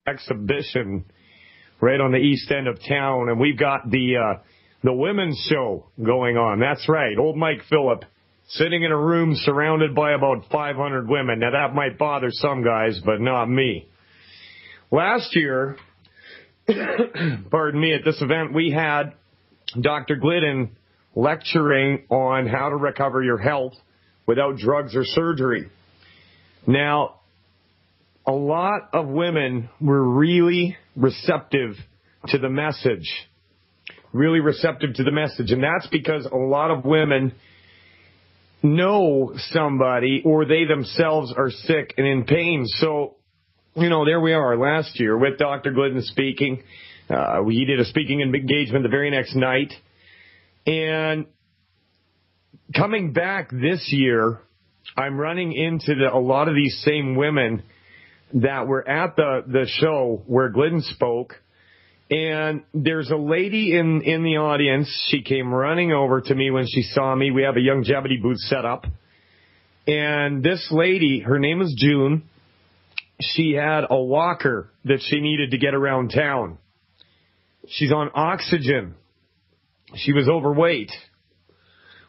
exhibition right on the east end of town, and we've got the women's show going on. That's right, old Mike Phillip sitting in a room surrounded by about 500 women. Now, that might bother some guys, but not me. Last year, pardon me, at this event, we had Dr. Glidden lecturing on how to recover your health without drugs or surgery. Now, a lot of women were really receptive to the message. And that's because a lot of women know somebody or they themselves are sick and in pain. So, there we are last year with Dr. Glidden speaking. We did a speaking engagement the very next night. And coming back this year, I'm running into a lot of these same women that were at the show where Glidden spoke. And there's a lady in the audience. She came running over to me when she saw me. We have a longevity booth set up. And this lady, her name is June. She had a walker that she needed to get around town. She's on oxygen. She was overweight.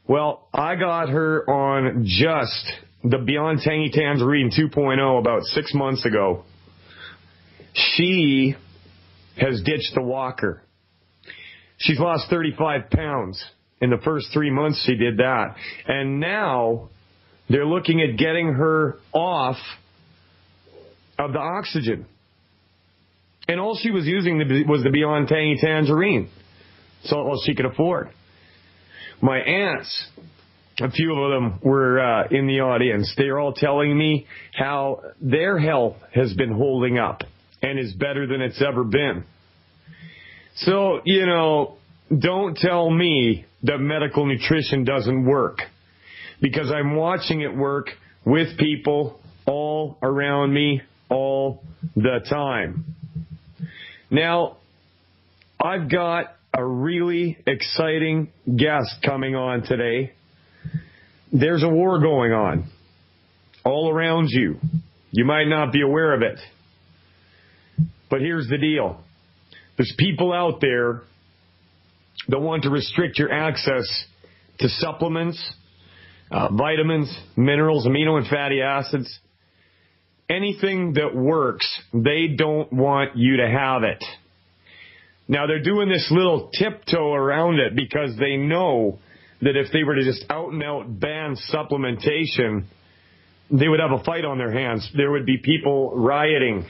Well, I got her on just the Beyond Tangy Tangerine 2.0 about 6 months ago. She has ditched the walker. She's lost 35 pounds in the first 3 months she did that. And now they're looking at getting her off of the oxygen. And all she was using was the Beyond Tangy Tangerine. So all she could afford. My aunts, a few of them were in the audience. They are all telling me how their health has been holding up and is better than it's ever been. So, don't tell me that medical nutrition doesn't work, because I'm watching it work with people all around me all the time. Now, I've got a really exciting guest coming on today. There's a war going on all around you. You might not be aware of it. But here's the deal. There's people out there that want to restrict your access to supplements, vitamins, minerals, amino and fatty acids. Anything that works, they don't want you to have it. Now, they're doing this little tiptoe around it because they know that if they were to just out and out ban supplementation, they would have a fight on their hands. There would be people rioting.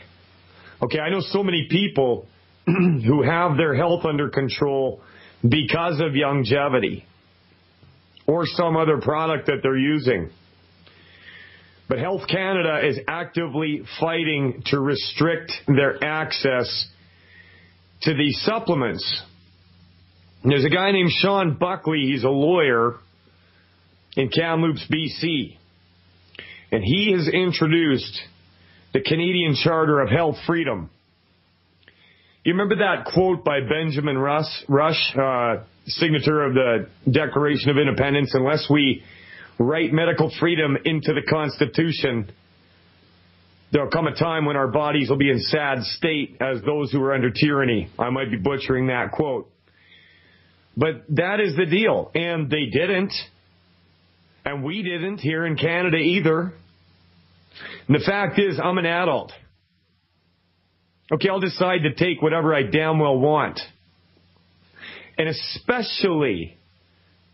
Okay, I know so many people who have their health under control because of longevity or some other product that they're using. But Health Canada is actively fighting to restrict their access to these supplements. There's a guy named Sean Buckley. He's a lawyer in Kamloops, BC. And he has introduced the Canadian Charter of Health Freedom. You remember that quote by Benjamin Rush, signature of the Declaration of Independence? Unless we write medical freedom into the Constitution, there'll come a time when our bodies will be in sad state as those who are under tyranny. I might be butchering that quote. But that is the deal. And they didn't. And we didn't here in Canada either. And the fact is, I'm an adult. Okay, I'll decide to take whatever I damn well want. And especially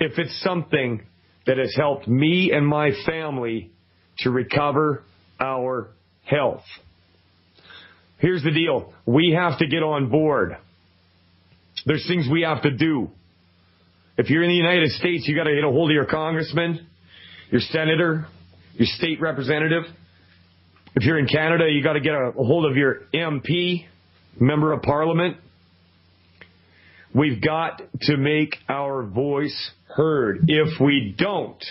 if it's something that has helped me and my family to recover our health. Here's the deal. We have to get on board. There's things we have to do. If you're in the United States, you got to get a hold of your congressman, your senator, your state representative. If you're in Canada, you got to get a hold of your MP, member of parliament. We've got to make our voice heard. If we don't,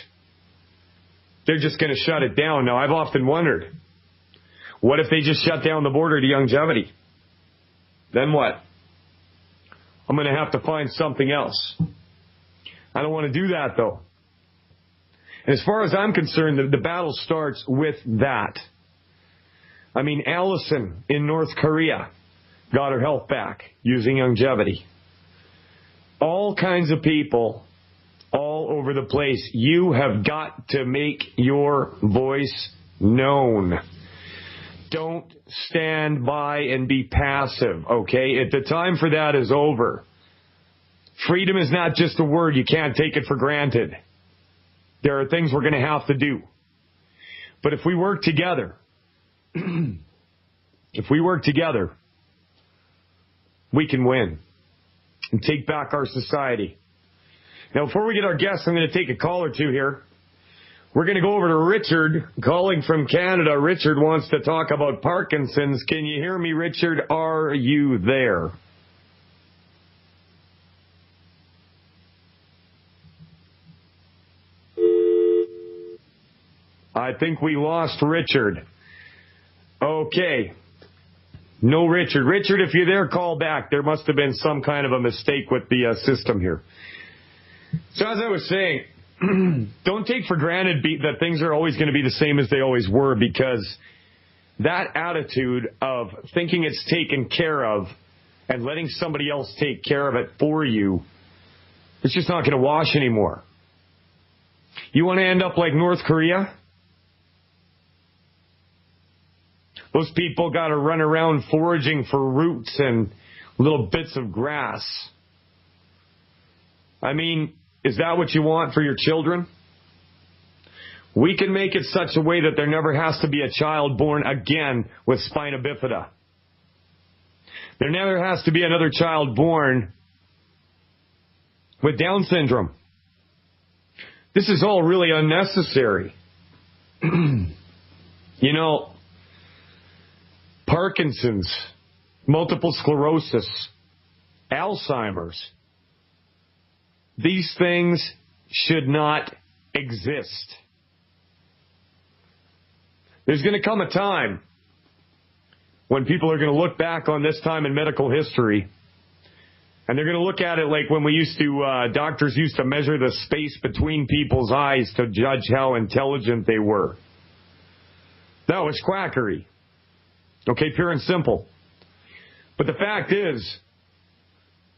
they're just going to shut it down. Now, I've often wondered, what if they just shut down the border to longevity? Then what? I'm going to have to find something else. I don't want to do that, though. And as far as I'm concerned, the battle starts with that. I mean, Allison in North Korea got her health back using longevity. All kinds of people all over the place. You have got to make your voice known. Don't stand by and be passive, okay? The time for that is over. Freedom is not just a word. You can't take it for granted. There are things we're going to have to do. But if we work together, we can win and take back our society. Now, before we get our guests, I'm going to take a call or two here. We're going to go over to Richard, calling from Canada. Richard wants to talk about Parkinson's. Can you hear me, Richard? Are you there? I think we lost Richard. Okay. No Richard. Richard, if you're there, call back. There must have been some kind of a mistake with the system here. So as I was saying, don't take for granted that things are always going to be the same as they always were, because that attitude of thinking it's taken care of and letting somebody else take care of it for you, it's just not going to wash anymore. You want to end up like North Korea? Those people got to run around foraging for roots and little bits of grass. I mean, is that what you want for your children? We can make it such a way that there never has to be a child born again with spina bifida. There never has to be another child born with Down syndrome. This is all really unnecessary. You know, Parkinson's, multiple sclerosis, Alzheimer's. These things should not exist. There's going to come a time when people are going to look back on this time in medical history, and they're going to look at it like when doctors used to measure the space between people's eyes to judge how intelligent they were. That was quackery. Okay, pure and simple. But the fact is,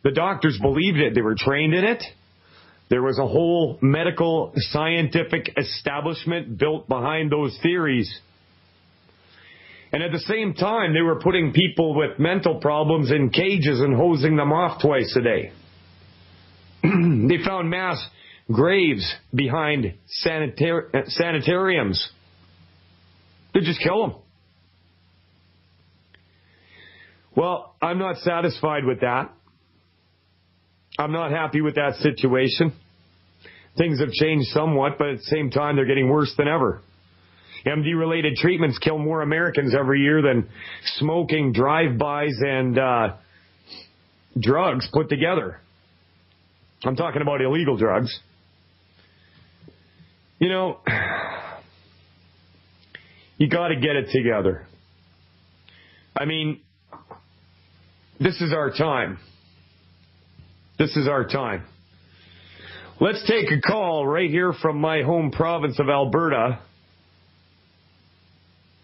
the doctors believed it. They were trained in it. There was a whole medical scientific establishment built behind those theories. And at the same time, they were putting people with mental problems in cages and hosing them off twice a day. They found mass graves behind sanitariums. They'd just kill them. Well, I'm not satisfied with that. I'm not happy with that situation. Things have changed somewhat, but at the same time, they're getting worse than ever. MD-related treatments kill more Americans every year than smoking, drive-bys, and drugs put together. I'm talking about illegal drugs. You know, you got to get it together. I mean, this is our time. This is our time. Let's take a call right here from my home province of Alberta.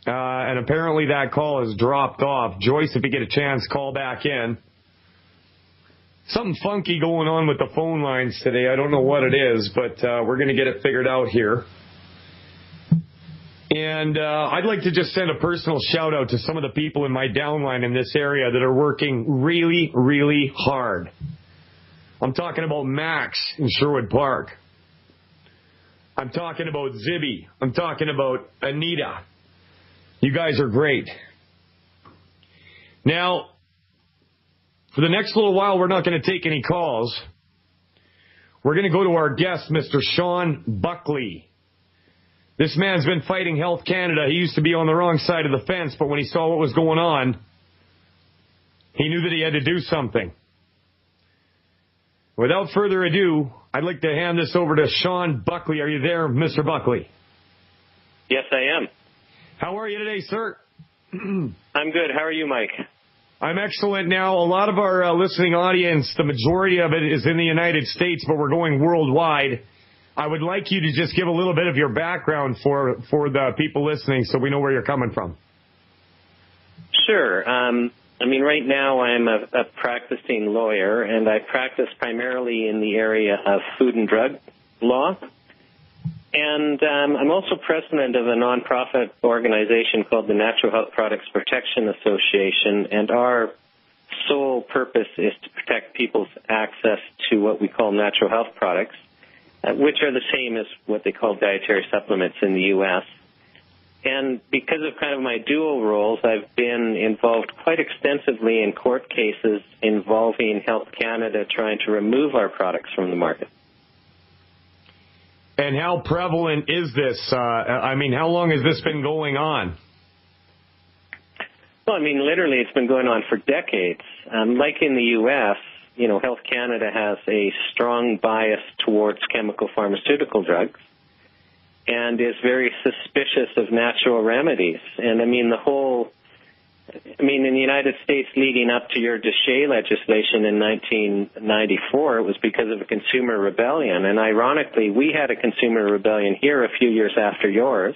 And apparently that call has dropped off. Joyce, if you get a chance, call back in. Something funky going on with the phone lines today. I don't know what it is, but we're going to get it figured out here. And I'd like to just send a personal shout out to some of the people in my downline in this area that are working really, really hard. I'm talking about Max in Sherwood Park. I'm talking about Zibby. I'm talking about Anita. You guys are great. Now, for the next little while, we're not going to take any calls. We're going to go to our guest, Mr. Sean Buckley. This man's been fighting Health Canada. He used to be on the wrong side of the fence, but when he saw what was going on, he knew that he had to do something. Without further ado, I'd like to hand this over to Sean Buckley. Are you there, Mr. Buckley? Yes, I am. How are you today, sir? I'm good. How are you, Mike? I'm excellent. Now, a lot of our listening audience, the majority of it is in the United States, but we're going worldwide. I would like you to just give a little bit of your background for the people listening so we know where you're coming from. Sure. Right now I'm a practicing lawyer, and I practice primarily in the area of food and drug law. And I'm also president of a nonprofit organization called the Natural Health Products Protection Association, and our sole purpose is to protect people's access to what we call natural health products, which are the same as what they call dietary supplements in the U.S. And because of kind of my dual roles, I've been involved quite extensively in court cases involving Health Canada trying to remove our products from the market. And how prevalent is this? How long has this been going on? Well, literally it's been going on for decades. Like in the U.S., Health Canada has a strong bias towards chemical pharmaceutical drugs and is very suspicious of natural remedies. And in the United States leading up to your Déchet legislation in 1994, it was because of a consumer rebellion. And ironically, we had a consumer rebellion here a few years after yours.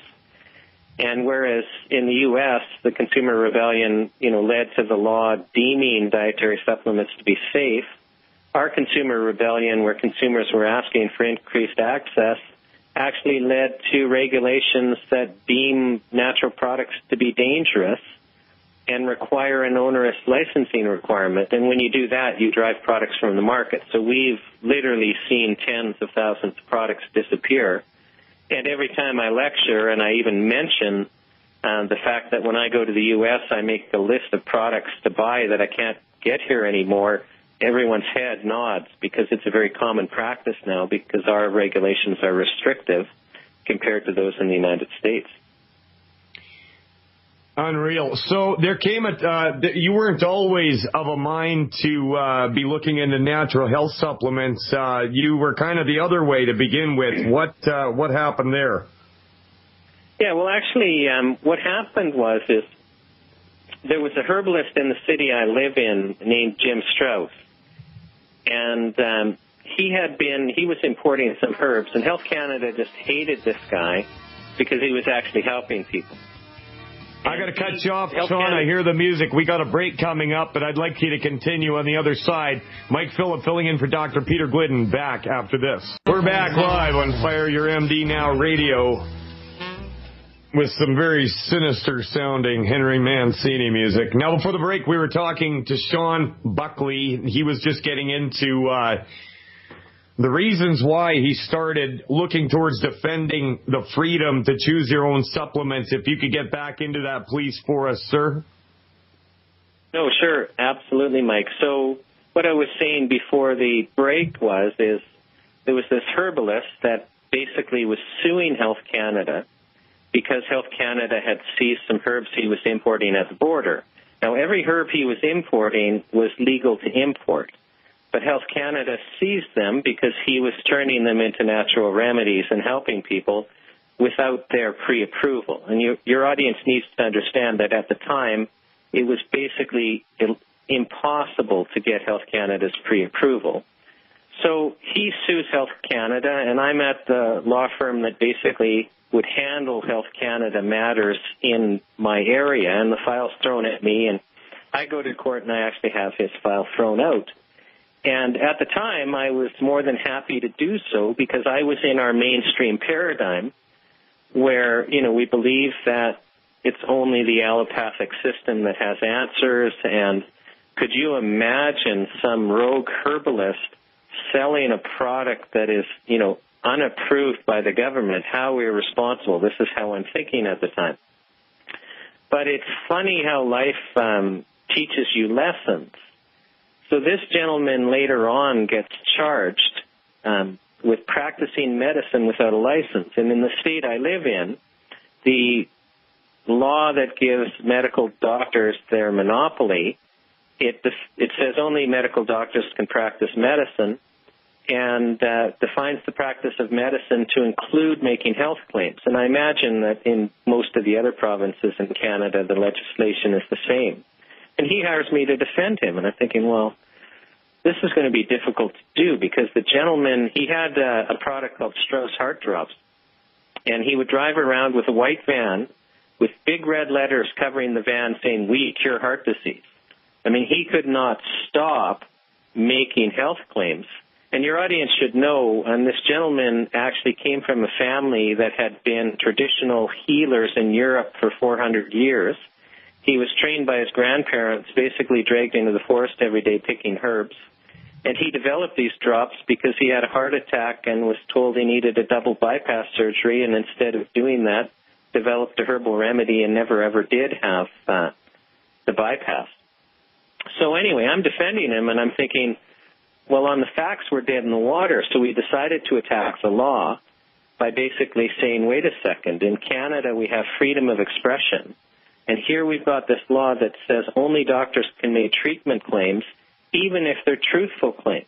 And whereas in the U.S., the consumer rebellion, led to the law deeming dietary supplements to be safe, our consumer rebellion, where consumers were asking for increased access, actually led to regulations that deem natural products to be dangerous and require an onerous licensing requirement. And when you do that, you drive products from the market. So we've literally seen tens of thousands of products disappear. And every time I lecture, and I even mention the fact that when I go to the U.S., I make a list of products to buy that I can't get here anymore, everyone's head nods because it's a very common practice now because our regulations are restrictive compared to those in the United States. Unreal. So there came you weren't always of a mind to be looking into natural health supplements. You were kind of the other way to begin with. What happened there? Yeah, well, actually, what happened was there was a herbalist in the city I live in named Jim Strauss, and he was importing some herbs, and Health Canada just hated this guy because he was actually helping people. I got to cut you off, Sean. I hear the music. We got a break coming up, but I'd like you to continue on the other side. Mike Phillip filling in for Dr. Peter Glidden back after this. We're back live on Fire Your MD Now Radio with some very sinister sounding Henry Mancini music. Now, before the break, we were talking to Sean Buckley. He was just getting into the reasons why he started looking towards defending the freedom to choose your own supplements. If you could get back into that, please, for us, sir. No, sure. Absolutely, Mike. So what I was saying before the break is there was this herbalist that basically was suing Health Canada because Health Canada had seized some herbs he was importing at the border. Now, every herb he was importing was legal to import. But Health Canada seized them because he was turning them into natural remedies and helping people without their pre-approval. And your audience needs to understand that at the time, it was basically impossible to get Health Canada's pre-approval. So he sues Health Canada, and I'm at the law firm that basically would handle Health Canada matters in my area, and the file's thrown at me, and I go to court and I actually have his file thrown out. And at the time, I was more than happy to do so because I was in our mainstream paradigm where, we believe that it's only the allopathic system that has answers. And could you imagine some rogue herbalist selling a product that is, unapproved by the government? How irresponsible. This is how I'm thinking at the time. But it's funny how life teaches you lessons. So this gentleman later on gets charged with practicing medicine without a license. And in the state I live in, the law that gives medical doctors their monopoly, it says only medical doctors can practice medicine and defines the practice of medicine to include making health claims. And I imagine that in most of the other provinces in Canada, the legislation is the same. And he hires me to defend him. And I'm thinking, well, this is going to be difficult to do because the gentleman, he had a product called Strauss Heart Drops. And he would drive around with a white van with big red letters covering the van saying, "We cure heart disease." I mean, he could not stop making health claims. And your audience should know, and this gentleman actually came from a family that had been traditional healers in Europe for 400 years. He was trained by his grandparents, basically dragged into the forest every day picking herbs. And he developed these drops because he had a heart attack and was told he needed a double bypass surgery, and instead of doing that, developed a herbal remedy and never ever did have the bypass. So anyway, I'm defending him, and I'm thinking, well, on the facts, we're dead in the water. So we decided to attack the law by basically saying, wait a second, in Canada we have freedom of expression. And here we've got this law that says only doctors can make treatment claims, even if they're truthful claims.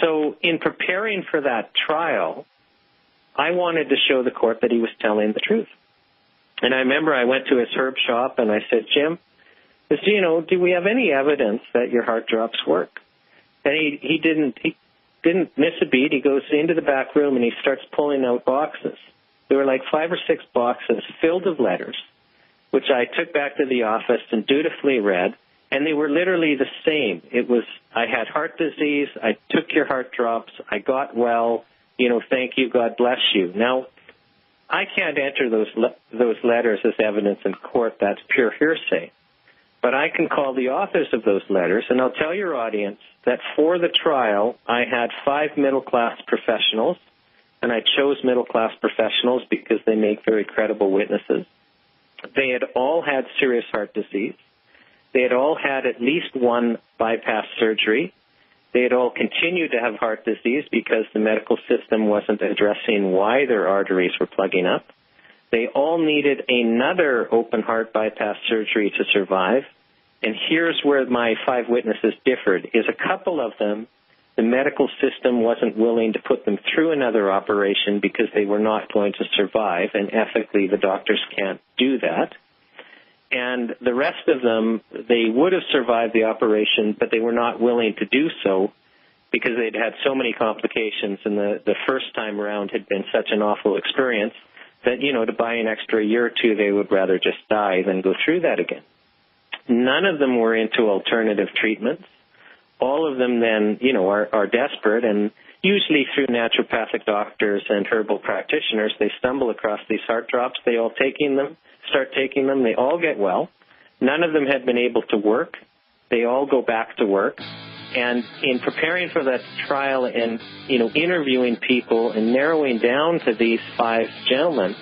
So in preparing for that trial, I wanted to show the court that he was telling the truth. And I remember I went to his herb shop and I said, Jim, do we have any evidence that your heart drops work? And he didn't miss a beat. He goes into the back room and he starts pulling out boxes. There were like 5 or 6 boxes filled with letters, which I took back to the office and dutifully read, and they were literally the same. It was, I had heart disease, I took your heart drops, I got well, thank you, God bless you. Now, I can't enter those letters as evidence in court. That's pure hearsay. But I can call the authors of those letters, and I'll tell your audience that for the trial, I had 5 middle-class professionals, and I chose middle-class professionals because they make very credible witnesses. They had all had serious heart disease. They had all had at least one bypass surgery. They had all continued to have heart disease because the medical system wasn't addressing why their arteries were plugging up. They all needed another open heart bypass surgery to survive. And here's where my 5 witnesses differed, is a couple of them, the medical system wasn't willing to put them through another operation because they were not going to survive, and ethically the doctors can't do that. And the rest of them, they would have survived the operation, but they were not willing to do so because they'd had so many complications, and the first time around had been such an awful experience that, to buy an extra year or 2, they would rather just die than go through that again. None of them were into alternative treatments. All of them then, are desperate, and usually through naturopathic doctors and herbal practitioners, they stumble across these heart drops. They all start taking them. They all get well. None of them had been able to work. They all go back to work. And in preparing for that trial and, interviewing people and narrowing down to these 5 gentlemen,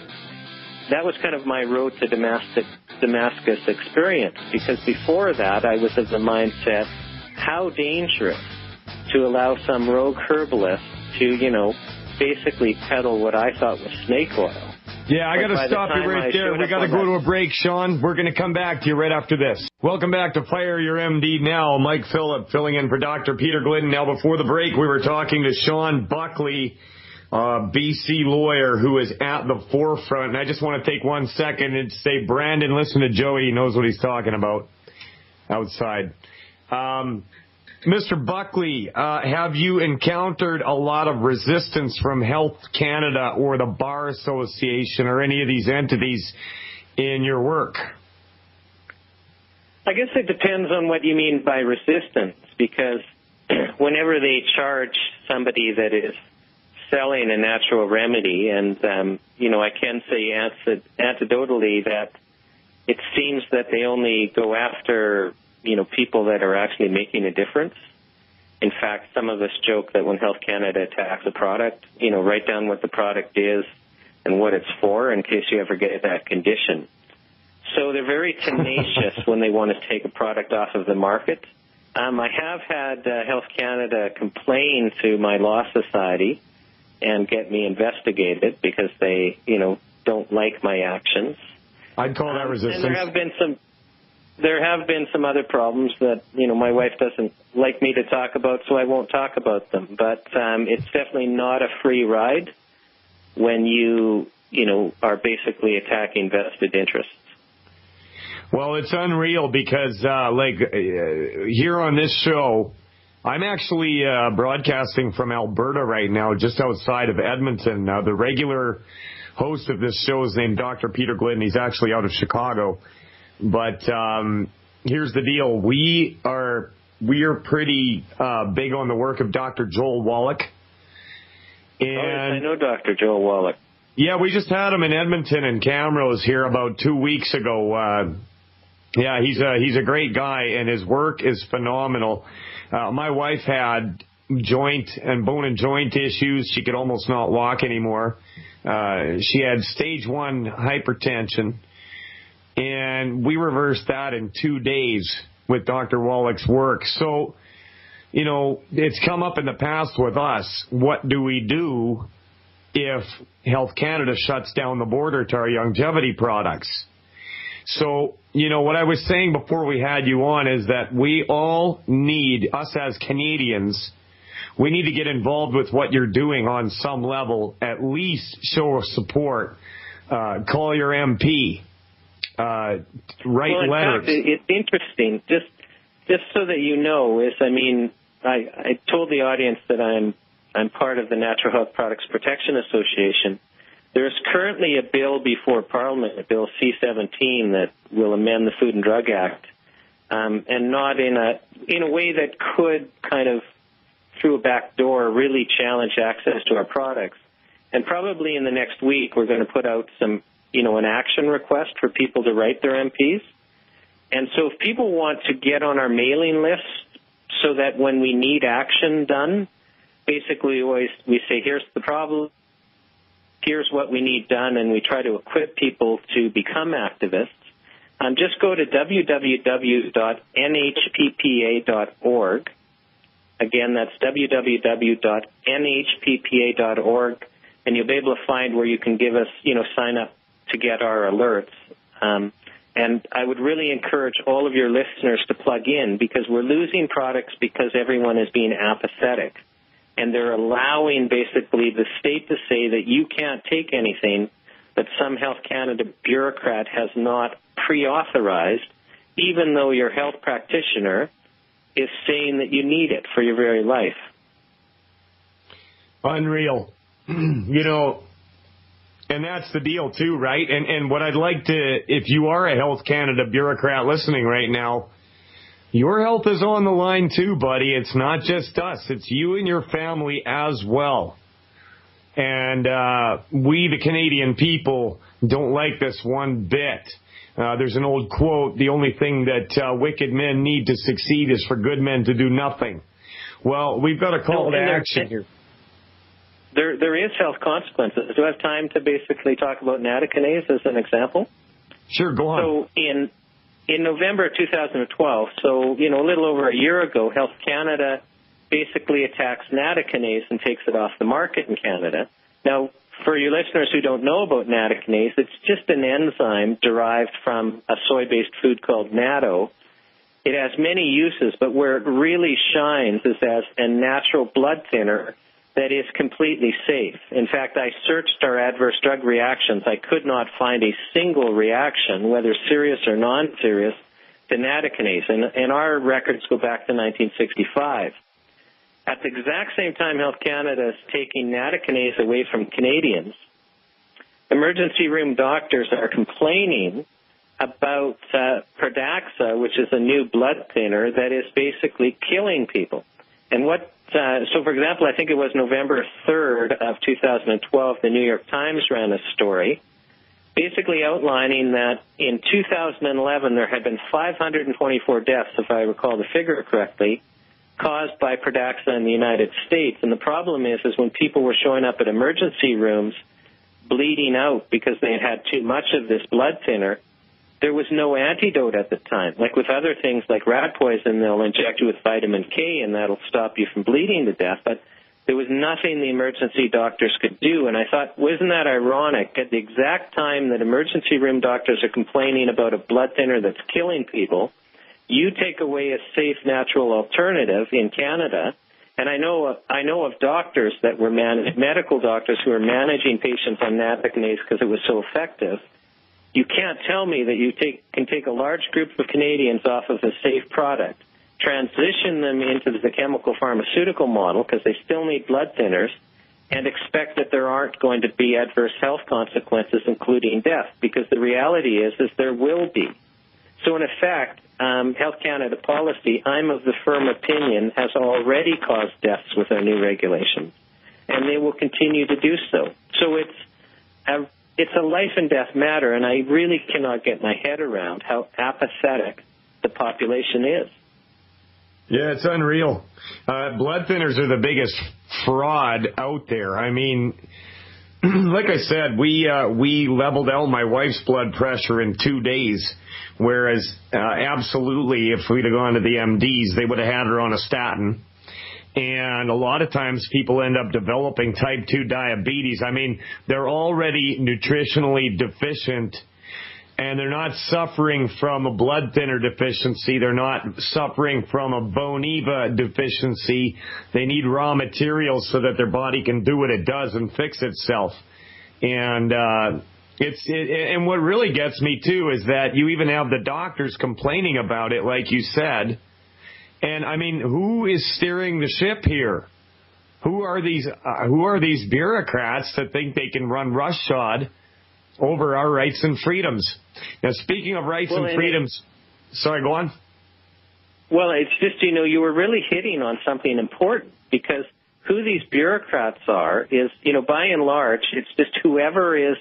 that was kind of my road to Damascus experience. Because before that, I was of the mindset, how dangerous to allow some rogue herbalist to, basically peddle what I thought was snake oil. Yeah, I got to stop you right there. We got to go to a break, Sean. We're going to come back to you right after this. Welcome back to Fire Your MD Now. Mike Phillip filling in for Dr. Peter Glidden. Now, before the break, we were talking to Sean Buckley, BC lawyer who is at the forefront. And I just want to take 1 second and say, Brandon, listen to Joey. He knows what he's talking about outside. Mr. Buckley, have you encountered a lot of resistance from Health Canada or the Bar Association or any of these entities in your work? I guess it depends on what you mean by resistance, because whenever they charge somebody that is selling a natural remedy, and, I can say anecdotally that it seems that they only go after people that are actually making a difference. In fact, some of us joke that when Health Canada attacks a product, write down what the product is and what it's for in case you ever get that condition. So they're very tenacious when they want to take a product off of the market. I have had Health Canada complain to my law society and get me investigated because they, don't like my actions. I'd call that resistance. And there have been some other problems that, my wife doesn't like me to talk about, so I won't talk about them. But it's definitely not a free ride when you are basically attacking vested interests. Well, it's unreal because, here on this show, I'm actually broadcasting from Alberta right now, just outside of Edmonton. The regular host of this show is named Dr. Peter Glidden. He's actually out of Chicago. But here's the deal. We are pretty big on the work of Dr. Joel Wallach. And I know Dr. Joel Wallach. Yeah, we just had him in Edmonton and Camrose here about 2 weeks ago. Yeah, he's a great guy, and his work is phenomenal. My wife had joint and bone and joint issues. She could almost not walk anymore. She had stage 1 hypertension, and we reversed that in 2 days with Dr. Wallach's work. So, you know, it's come up in the past with us. What do we do if Health Canada shuts down the border to our longevity products? So, you know, what I was saying before we had you on is that we all need, us as Canadians, we need to get involved with what you're doing on some level, at least show support, call your MP, write letters. Fact, it's interesting, just so that you know, I told the audience that I'm part of the Natural Health Products Protection Association. There is currently a bill before Parliament, a Bill C-17, that will amend the Food and Drug Act, and not in a way that could kind of, through a back door, really challenge access to our products. And probably in the next week, we're going to put out an action request for people to write their MPs. And so if people want to get on our mailing list so that when we need action done, basically we say, here's the problem, here's what we need done, and we try to equip people to become activists. Just go to www.nhppa.org. Again, that's www.nhppa.org, and you'll be able to find where you can give us, sign up to get our alerts. And I would really encourage all of your listeners to plug in, because we're losing products because everyone is being apathetic. And they're allowing basically the state to say that you can't take anything that some Health Canada bureaucrat has not pre-authorized, even though your health practitioner is saying that you need it for your very life. Unreal. And that's the deal too, right? And what I'd like to, if you are a Health Canada bureaucrat listening right now, your health is on the line too, buddy. It's not just us. It's you and your family as well. And we, the Canadian people, don't like this one bit. There's an old quote, the only thing that wicked men need to succeed is for good men to do nothing. Well, we've got a call to action here. There is health consequences. Do I have time to basically talk about natokinase as an example? Sure, go on. So in November 2012, so, a little over a year ago, Health Canada basically attacks natokinase and takes it off the market in Canada. Now, for your listeners who don't know about natokinase, it's just an enzyme derived from a soy-based food called natto. It has many uses, but where it really shines is as a natural blood thinner that is completely safe. In fact, I searched our adverse drug reactions. I could not find a single reaction, whether serious or non-serious, to natokinase. And our records go back to 1965. At the exact same time Health Canada is taking natokinase away from Canadians, emergency room doctors are complaining about Pradaxa, which is a new blood thinner that is basically killing people. And so, for example, I think it was November 3rd of 2012, the New York Times ran a story basically outlining that in 2011 there had been 524 deaths, if I recall the figure correctly, caused by Pradaxa in the United States. And the problem is when people were showing up at emergency rooms bleeding out because they had too much of this blood thinner, there was no antidote at the time. Like with other things like rat poison, they'll inject you with vitamin K and that'll stop you from bleeding to death. But there was nothing the emergency doctors could do. And I thought, wasn't that ironic? At the exact time that emergency room doctors are complaining about a blood thinner that's killing people, you take away a safe, natural alternative in Canada. And I know of doctors that were medical doctors who were managing patients on natokinase because it was so effective. You can't tell me that you can take a large group of Canadians off of a safe product, transition them into the chemical pharmaceutical model because they still need blood thinners, and expect that there aren't going to be adverse health consequences, including death, because the reality is there will be. So in effect, Health Canada policy, I'm of the firm opinion, has already caused deaths with our new regulations, and they will continue to do so. So it's a life and death matter, and I really cannot get my head around how apathetic the population is. Yeah, it's unreal. Blood thinners are the biggest fraud out there. I mean, like I said, we leveled out my wife's blood pressure in 2 days, whereas absolutely, if we'd have gone to the MDs, they would have had her on a statin. And a lot of times people end up developing type 2 diabetes. I mean, they're already nutritionally deficient, and they're not suffering from a blood thinner deficiency. They're not suffering from a Boniva deficiency. They need raw materials so that their body can do what it does and fix itself. And and what really gets me too is that you even have the doctors complaining about it, like you said. And I mean, who is steering the ship here? Who are these bureaucrats that think they can run roughshod over our rights and freedoms? Now, speaking of rights and freedoms, sorry, go on. Well, it's just, you were really hitting on something important, because who these bureaucrats are is, by and large, it's just whoever is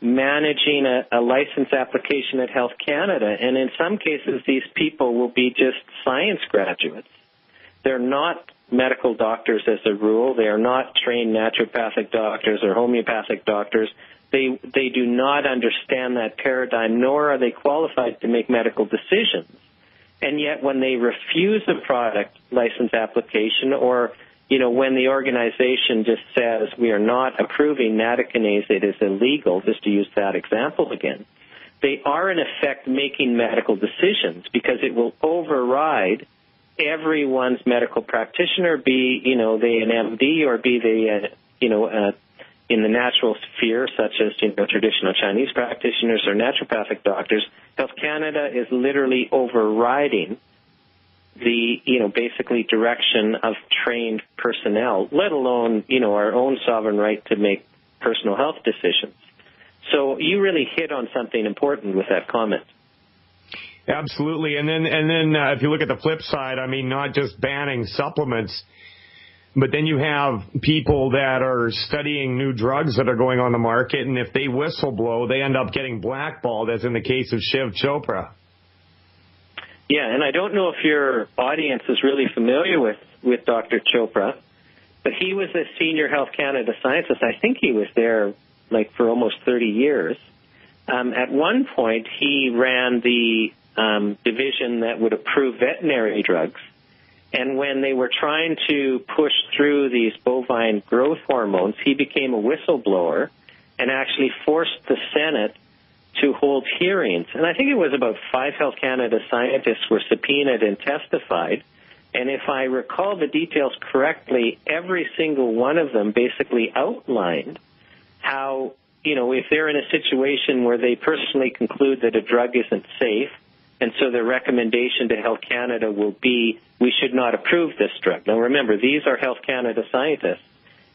managing a license application at Health Canada. And in some cases, these people will be just science graduates. They're not medical doctors as a rule. They are not trained naturopathic doctors or homeopathic doctors. They do not understand that paradigm, nor are they qualified to make medical decisions. And yet when they refuse a product license application, or, when the organization just says we are not approving nattokinase, it is illegal, just to use that example again, they are in effect making medical decisions, because it will override everyone's medical practitioner, be, they an MD or be they, in the natural sphere, such as traditional Chinese practitioners or naturopathic doctors. Health Canada is literally overriding the basically direction of trained personnel, let alone our own sovereign right to make personal health decisions. So you really hit on something important with that comment. Absolutely, and then if you look at the flip side, I mean, not just banning supplements, but then you have people that are studying new drugs that are going on the market, and if they whistleblow, they end up getting blackballed, as in the case of Shiv Chopra. Yeah, and I don't know if your audience is really familiar with Dr. Chopra, but he was a senior Health Canada scientist. I think he was there for almost 30 years. At one point, he ran the division that would approve veterinary drugs. And when they were trying to push through these bovine growth hormones, he became a whistleblower and actually forced the Senate to hold hearings. And I think it was about 5 Health Canada scientists were subpoenaed and testified. And if I recall the details correctly, every single one of them basically outlined how, if they're in a situation where they personally conclude that a drug isn't safe, and so their recommendation to Health Canada will be, we should not approve this drug. Now remember, these are Health Canada scientists.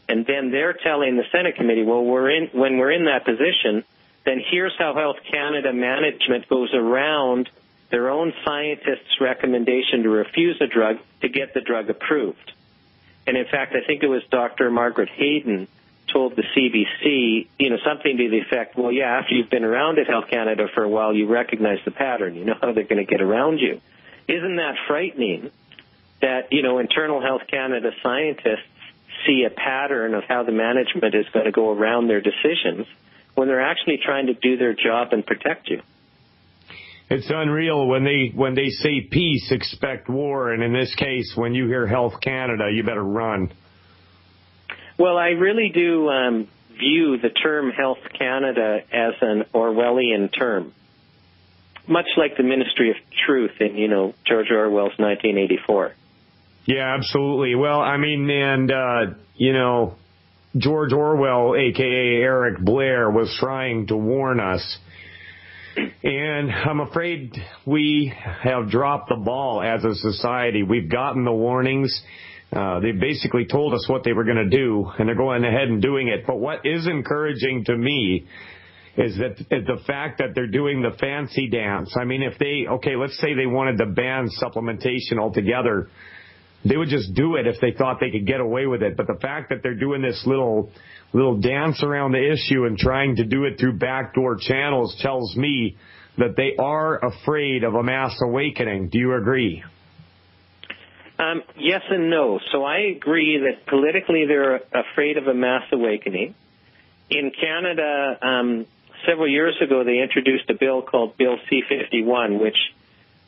And then they're telling the Senate committee, well, when we're in that position, then here's how Health Canada management goes around their own scientists' recommendation to refuse a drug to get the drug approved. And in fact, I think it was Dr. Margaret Hayden told the CBC, something to the effect, well, yeah, after you've been around at Health Canada for a while, you recognize the pattern. You know how they're going to get around you. Isn't that frightening that, internal Health Canada scientists see a pattern of how the management is going to go around their decisions when they're actually trying to do their job and protect you? It's unreal. When they say peace, expect war. And in this case, when you hear Health Canada, you better run. Well, I really do view the term Health Canada as an Orwellian term, much like the Ministry of Truth in, George Orwell's 1984. Yeah, absolutely. Well, I mean, and, George Orwell, a.k.a. Eric Blair, was trying to warn us And I'm afraid we have dropped the ball as a society. We've gotten the warnings. They basically told us what they were going to do, and they're going ahead and doing it. But what is encouraging to me is that the fact that they're doing the fancy dance. I mean, let's say they wanted to ban supplementation altogether, they would just do it if they thought they could get away with it. But the fact that they're doing this little dance around the issue and trying to do it through backdoor channels tells me that they are afraid of a mass awakening. Do you agree? Yes and no. So I agree that politically they're afraid of a mass awakening. In Canada, several years ago, they introduced a bill called Bill C-51, which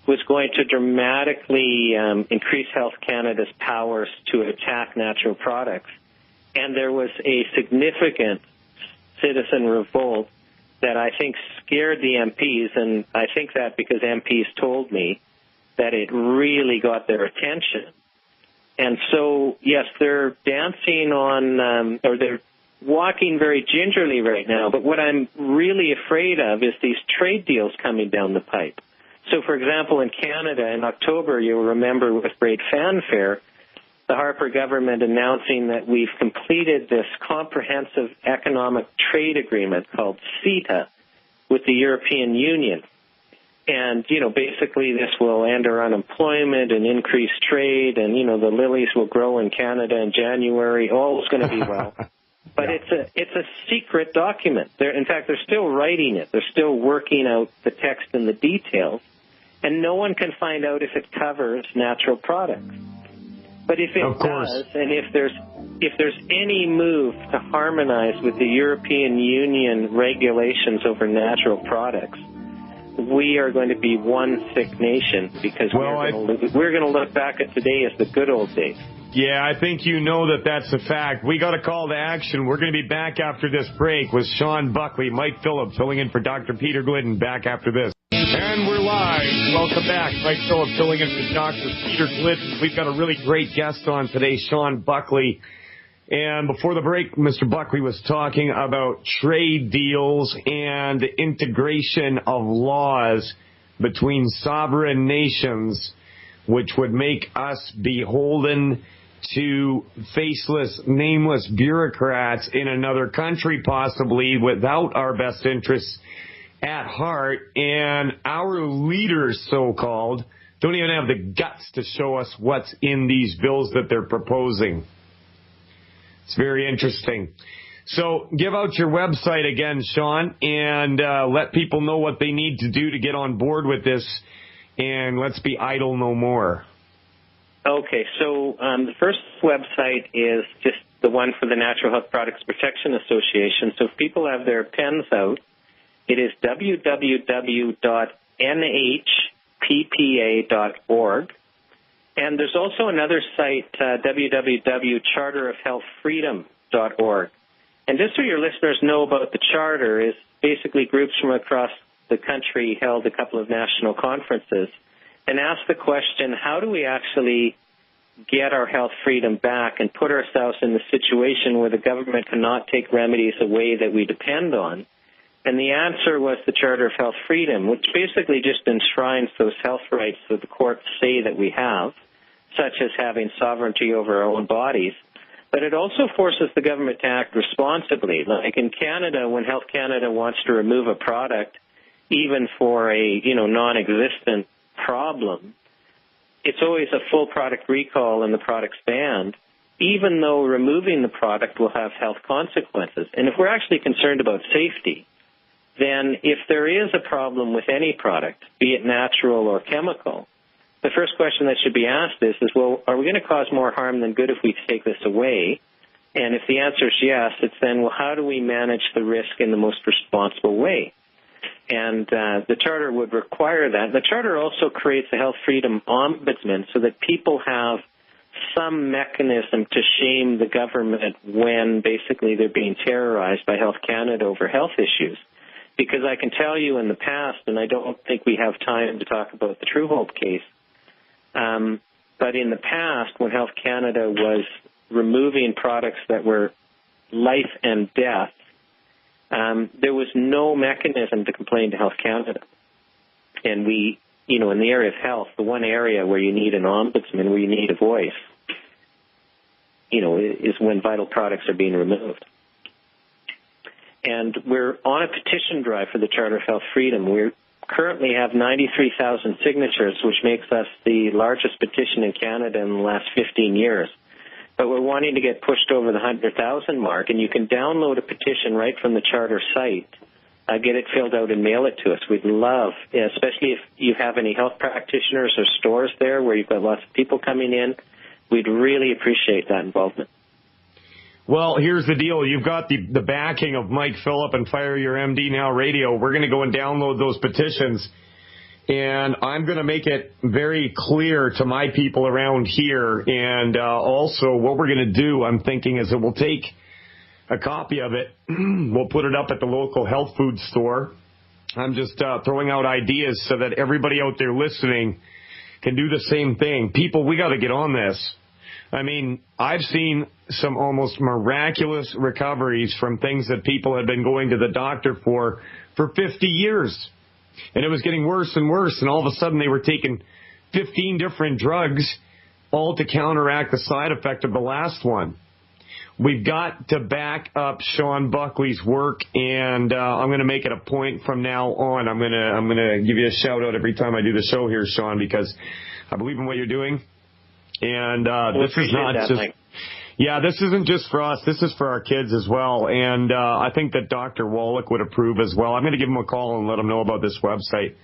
was going to dramatically increase Health Canada's powers to attack natural products. And there was a significant citizen revolt that I think scared the MPs, and I think that because MPs told me that it really got their attention. And so, yes, they're dancing on, or they're walking very gingerly right now, but what I'm really afraid of is these trade deals coming down the pipe. So, for example, in Canada, in October, you'll remember with great fanfare, the Harper government announcing that we've completed this comprehensive economic trade agreement called CETA with the European Union. And, basically this will end our unemployment and increase trade, and, the lilies will grow in Canada in January. All is going to be well. But it's a secret document. In fact, they're still writing it. They're still working out the text and the details. And no one can find out if it covers natural products. But if it does, and if there's any move to harmonize with the European Union regulations over natural products, we are going to be one sick nation, because we're going to look back at today as the good old days. Yeah, I think you know that's a fact. We got a call to action. We're going to be back after this break with Sean Buckley, Mike Phillips filling in for Dr. Peter Glidden, back after this. And we're live. Welcome back. Mike Phillips filling in for Dr. Peter Glidden. We've got a really great guest on today, Sean Buckley. And before the break, Mr. Buckley was talking about trade deals and the integration of laws between sovereign nations, which would make us beholden to faceless, nameless bureaucrats in another country, possibly without our best interests at heart. And our leaders, so-called, don't even have the guts to show us what's in these bills that they're proposing. It's very interesting. So give out your website again, Sean, and let people know what they need to do to get on board with this, and let's be idle no more. Okay, so the first website is just the one for the Natural Health Products Protection Association. So if people have their pens out, it is www.nhppa.org. And there's also another site, www.charterofhealthfreedom.org. And just so your listeners know about the charter, is basically groups from across the country held a couple of national conferences and asked the question, how do we actually get our health freedom back and put ourselves in the situation where the government cannot take remedies away that we depend on? And the answer was the Charter of Health Freedom, which basically just enshrines those health rights that the courts say that we have, such as having sovereignty over our own bodies. But it also forces the government to act responsibly. Like in Canada, when Health Canada wants to remove a product, even for a non-existent problem, it's always a full product recall and the product's banned, even though removing the product will have health consequences. And if we're actually concerned about safety, then if there is a problem with any product, be it natural or chemical, the first question that should be asked is, well, are we going to cause more harm than good if we take this away? And if the answer is yes, it's then, well, how do we manage the risk in the most responsible way? And the Charter would require that. The Charter also creates a health freedom ombudsman so that people have some mechanism to shame the government when basically they're being terrorized by Health Canada over health issues. Because I can tell you in the past, and I don't think we have time to talk about the True Hope case, but in the past when Health Canada was removing products that were life and death, there was no mechanism to complain to Health Canada. And we, in the area of health, the one area where you need an ombudsman, where you need a voice, is when vital products are being removed. And we're on a petition drive for the Charter of Health Freedom. We currently have 93,000 signatures, which makes us the largest petition in Canada in the last 15 years. But we're wanting to get pushed over the 100,000 mark, and you can download a petition right from the Charter site, get it filled out and mail it to us. We'd love, especially if you have any health practitioners or stores there where you've got lots of people coming in, we'd really appreciate that involvement. Well, here's the deal. You've got the backing of Mike Phillip and Fire Your MD Now Radio. We're going to go and download those petitions, and I'm going to make it very clear to my people around here. And also what we're going to do, I'm thinking, is that we'll take a copy of it. We'll put it up at the local health food store. I'm just throwing out ideas so that everybody out there listening can do the same thing. People, we got to get on this. I mean, I've seen some almost miraculous recoveries from things that people had been going to the doctor for 50 years. And it was getting worse and worse. And all of a sudden they were taking 15 different drugs, all to counteract the side effect of the last one. We've got to back up Sean Buckley's work, and I'm going to make it a point from now on. I'm going to give you a shout out every time I do the show here, Sean, because I believe in what you're doing. And this is not just, Mike. Yeah, this isn't just for us. This is for our kids as well. And I think that Dr. Wallach would approve as well. I'm going to give him a call and let him know about this website.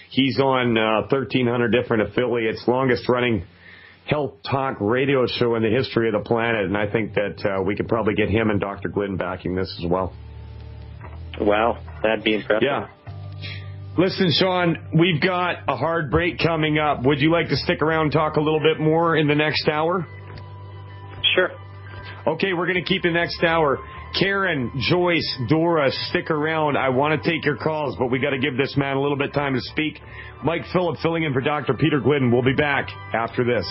He's on 1,300 different affiliates, longest running health talk radio show in the history of the planet. And I think that we could probably get him and Dr. Glidden backing this as well. Wow, that'd be impressive. Yeah. Listen, Sean, we've got a hard break coming up. Would you like to stick around and talk a little bit more in the next hour? Sure. Okay, we're going to keep the next hour. Karen, Joyce, Dora, stick around. I want to take your calls, but we got to give this man a little bit of time to speak. Mike Phillip filling in for Dr. Peter Glidden. We'll be back after this.